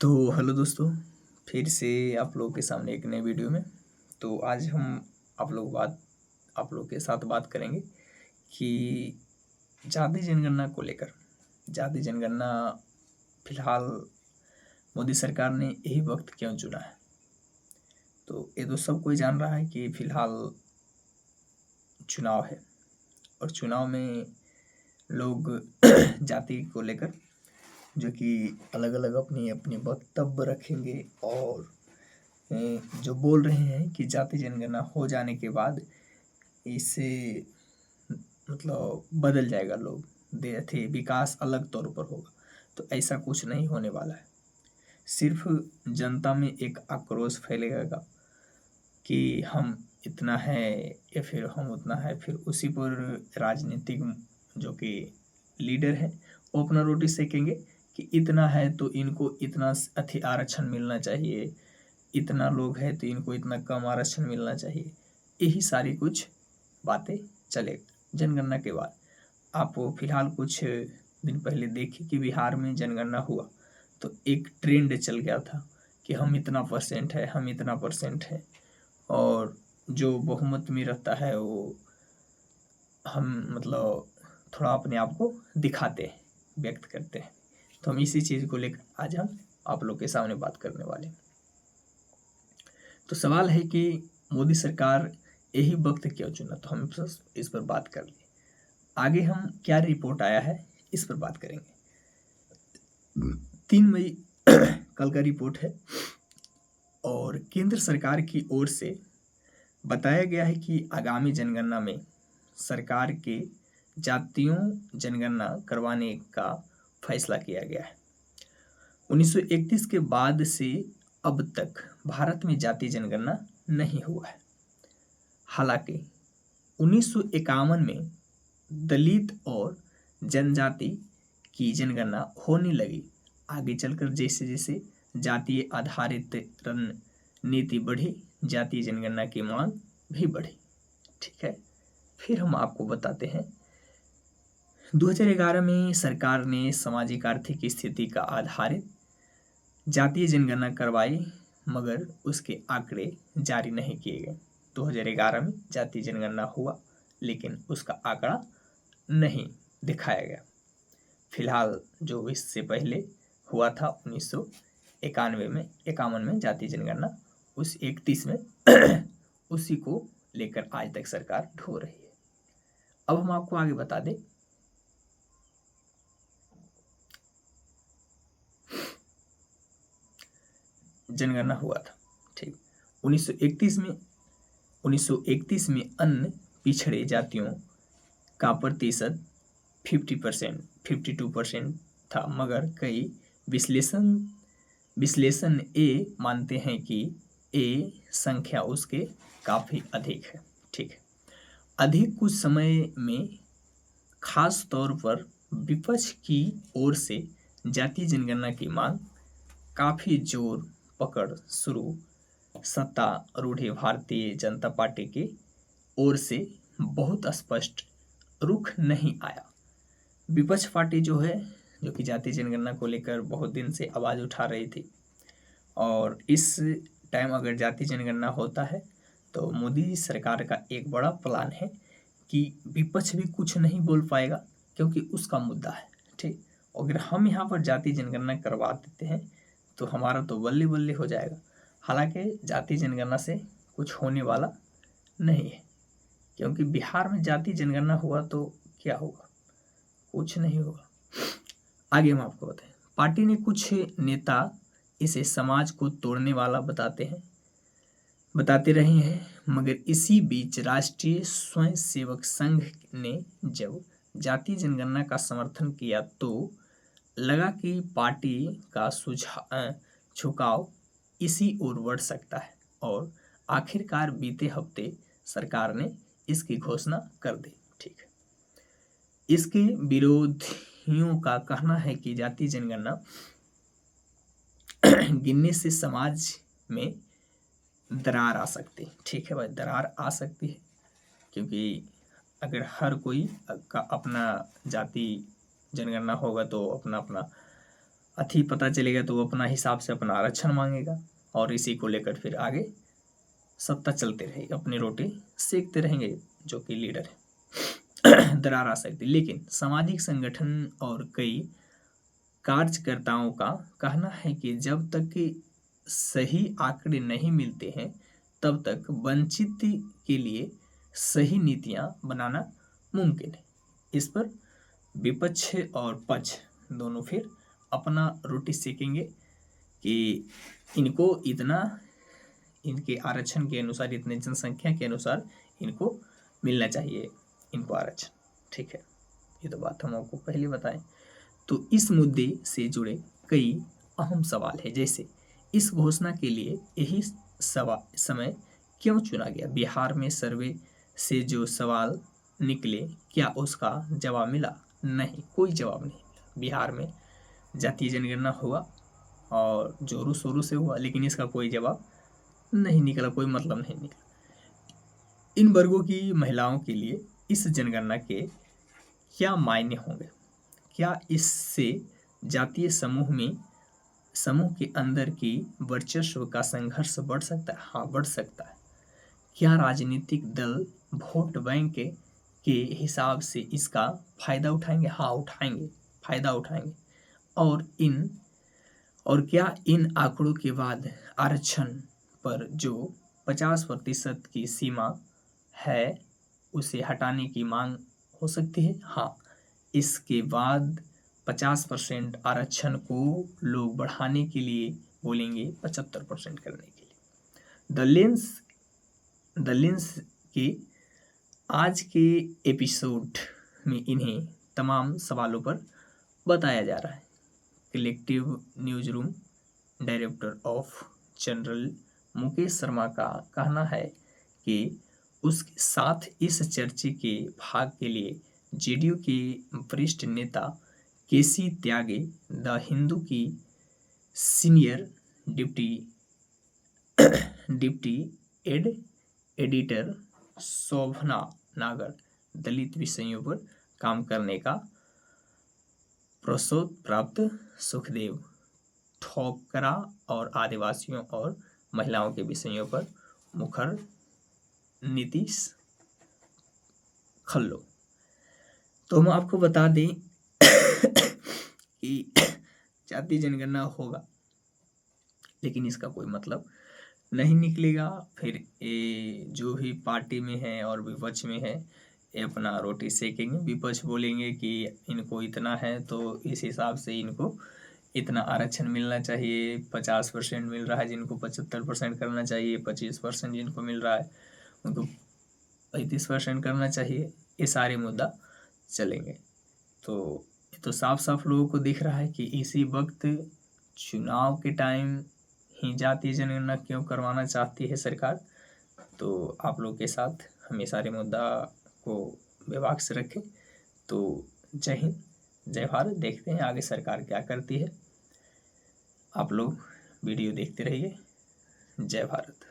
तो हेलो दोस्तों, फिर से आप लोगों के सामने एक नए वीडियो में। तो आज हम आप लोग के साथ बात करेंगे कि जाति जनगणना को लेकर। जाति जनगणना फिलहाल मोदी सरकार ने यही वक्त क्यों चुना है। तो ये तो सब कोई जान रहा है कि फिलहाल चुनाव है और चुनाव में लोग जाति को लेकर जो कि अलग अलग अपनी अपनी वक्तव्य रखेंगे और जो बोल रहे हैं कि जाति जनगणना हो जाने के बाद इससे मतलब बदल जाएगा, लोग थे विकास अलग तौर पर होगा। तो ऐसा कुछ नहीं होने वाला है। सिर्फ जनता में एक आक्रोश फैलेगा कि हम इतना है या फिर हम उतना है, फिर उसी पर राजनीतिक जो कि लीडर है वो अपना रोटी सेकेंगे कि इतना है तो इनको इतना आरक्षण मिलना चाहिए, इतना लोग है तो इनको इतना कम आरक्षण मिलना चाहिए। यही सारी कुछ बातें चले जनगणना के बाद। आप फिलहाल कुछ दिन पहले देखे कि बिहार में जनगणना हुआ तो एक ट्रेंड चल गया था कि हम इतना परसेंट है, हम इतना परसेंट है, और जो बहुमत में रहता है वो हम मतलब थोड़ा अपने आप को दिखाते हैं, व्यक्त करते हैं। तो हम इसी चीज़ को लेकर आज हम आप लोग के सामने बात करने वाले हैं। तो सवाल है कि मोदी सरकार यही वक्त क्यों चुना, तो हम इस पर बात कर लिए। आगे हम क्या रिपोर्ट आया है इस पर बात करेंगे। 3 मई कल का रिपोर्ट है और केंद्र सरकार की ओर से बताया गया है कि आगामी जनगणना में सरकार के जातियों जनगणना करवाने का फैसला किया गया है। 1931 के बाद से अब तक भारत में जाति जनगणना नहीं हुआ है। हालांकि 1951 में दलित और जनजाति की जनगणना होने लगी। आगे चलकर जैसे जैसे जातीय आधारित रणनीति बढ़ी, जातीय जनगणना की मांग भी बढ़ी। ठीक है, फिर हम आपको बताते हैं 2011 में सरकार ने सामाजिक आर्थिक स्थिति का आधारित जातीय जनगणना करवाई, मगर उसके आंकड़े जारी नहीं किए गए। 2011 में जातीय जनगणना हुआ लेकिन उसका आंकड़ा नहीं दिखाया गया। फिलहाल जो इससे पहले हुआ था 1991 में जातीय जनगणना, उस 31 में उसी को लेकर आज तक सरकार ढो रही है। अब हम आपको आगे बता दें जनगणना हुआ था। ठीक, 1931 में अन्य पिछड़े जातियों का प्रतिशत 52% था, मगर कई विश्लेषण ये मानते हैं कि ये संख्या उसके काफ़ी अधिक है। ठीक है, अधिक कुछ समय में खास तौर पर विपक्ष की ओर से जातीय जनगणना की मांग काफ़ी जोर पकड़ शुरू सत्तारूढ़ भारतीय जनता पार्टी की ओर से बहुत स्पष्ट रुख नहीं आया। विपक्ष पार्टी जो है, जो कि जातीय जनगणना को लेकर बहुत दिन से आवाज़ उठा रही थी, और इस टाइम अगर जातीय जनगणना होता है तो मोदी सरकार का एक बड़ा प्लान है कि विपक्ष भी कुछ नहीं बोल पाएगा क्योंकि उसका मुद्दा है। ठीक, अगर हम यहाँ पर जातीय जनगणना करवा देते हैं तो हमारा तो बल्ले बल्ले हो जाएगा। हालांकि जातीय जनगणना से कुछ होने वाला नहीं है, क्योंकि बिहार में जातीय जनगणना हुआ तो क्या होगा, कुछ नहीं होगा। आगे हम आपको बताएं, पार्टी ने कुछ नेता इसे समाज को तोड़ने वाला बताते रहे हैं, मगर इसी बीच राष्ट्रीय स्वयंसेवक संघ ने जब जातीय जनगणना का समर्थन किया तो लगा कि पार्टी का झुकाव इसी ओर बढ़ सकता है, और आखिरकार बीते हफ्ते सरकार ने इसकी घोषणा कर दी। ठीक है, इसके विरोधियों का कहना है कि जातीय जनगणना गिनने से समाज में दरार आ सकती है। ठीक है भाई, दरार आ सकती है, क्योंकि अगर हर कोई का अपना जाति जनगणना होगा तो अपना अपना अथी पता चलेगा तो वो अपना हिसाब से अपना आरक्षण मांगेगा और इसी को लेकर फिर आगे सत्ता चलते रहेगी, अपनी रोटी सेकते रहेंगे जो कि लीडर है। दरार आ सकती, लेकिन सामाजिक संगठन और कई कार्यकर्ताओं का कहना है कि जब तक कि सही आंकड़े नहीं मिलते हैं तब तक वंचित के लिए सही नीतियां बनाना मुमकिन है। इस पर विपक्ष और पक्ष दोनों फिर अपना रोटी सेकेंगे कि इनको इतना, इनके आरक्षण के अनुसार, इतने जनसंख्या के अनुसार इनको मिलना चाहिए इनको आरक्षण। ठीक है, ये तो बात हम आपको पहले बताएं। तो इस मुद्दे से जुड़े कई अहम सवाल है, जैसे इस घोषणा के लिए यही समय क्यों चुना गया? बिहार में सर्वे से जो सवाल निकले, क्या उसका जवाब मिला? नहीं, कोई जवाब नहीं मिला। बिहार में जातीय जनगणना हुआ और जोरों शोरों से हुआ, लेकिन इसका कोई जवाब नहीं निकला, कोई मतलब नहीं निकला। इन वर्गों की महिलाओं के लिए इस जनगणना के क्या मायने होंगे? क्या इससे जातीय समूह के अंदर की वर्चस्व का संघर्ष बढ़ सकता है? हाँ, बढ़ सकता है। क्या राजनीतिक दल वोट बैंक के हिसाब से इसका फायदा उठाएंगे? हाँ, उठाएंगे, फायदा उठाएंगे। और क्या इन आंकड़ों के बाद आरक्षण पर जो 50% की सीमा है उसे हटाने की मांग हो सकती है? हाँ, इसके बाद 50% आरक्षण को लोग बढ़ाने के लिए बोलेंगे, 75% करने के लिए। द लेंस के आज के एपिसोड में इन्हें तमाम सवालों पर बताया जा रहा है। Collective news room director of general Mukesh Sharma का कहना है कि उसके साथ इस चर्चा के भाग के लिए जेडीयू के वरिष्ठ नेता केसी त्यागी, द हिंदू की सीनियर डिप्टी एडिटर शोभना नागर, दलित विषयों पर काम करने का प्रसोद प्राप्त सुखदेव ठोकरा और आदिवासियों और महिलाओं के विषयों पर मुखर नीतीश खल्लो। तो हम आपको बता दें कि जातीय जनगणना होगा, लेकिन इसका कोई मतलब नहीं निकलेगा। फिर ये जो भी पार्टी में है और विपक्ष में है, ये अपना रोटी सेकेंगे। विपक्ष बोलेंगे कि इनको इतना है तो इस हिसाब से इनको इतना आरक्षण मिलना चाहिए, 50% मिल रहा है जिनको 75% करना चाहिए, 25% जिनको मिल रहा है उनको 35% करना चाहिए। ये सारे मुद्दा चलेंगे। तो ये तो साफ साफ लोगों को दिख रहा है कि इसी वक्त चुनाव के टाइम ही जातीय जनगणना क्यों करवाना चाहती है सरकार। तो आप लोग के साथ हम ये सारे मुद्दा को विभाग से रखें। तो जय हिंद, जय भारत। देखते हैं आगे सरकार क्या करती है। आप लोग वीडियो देखते रहिए। जय भारत।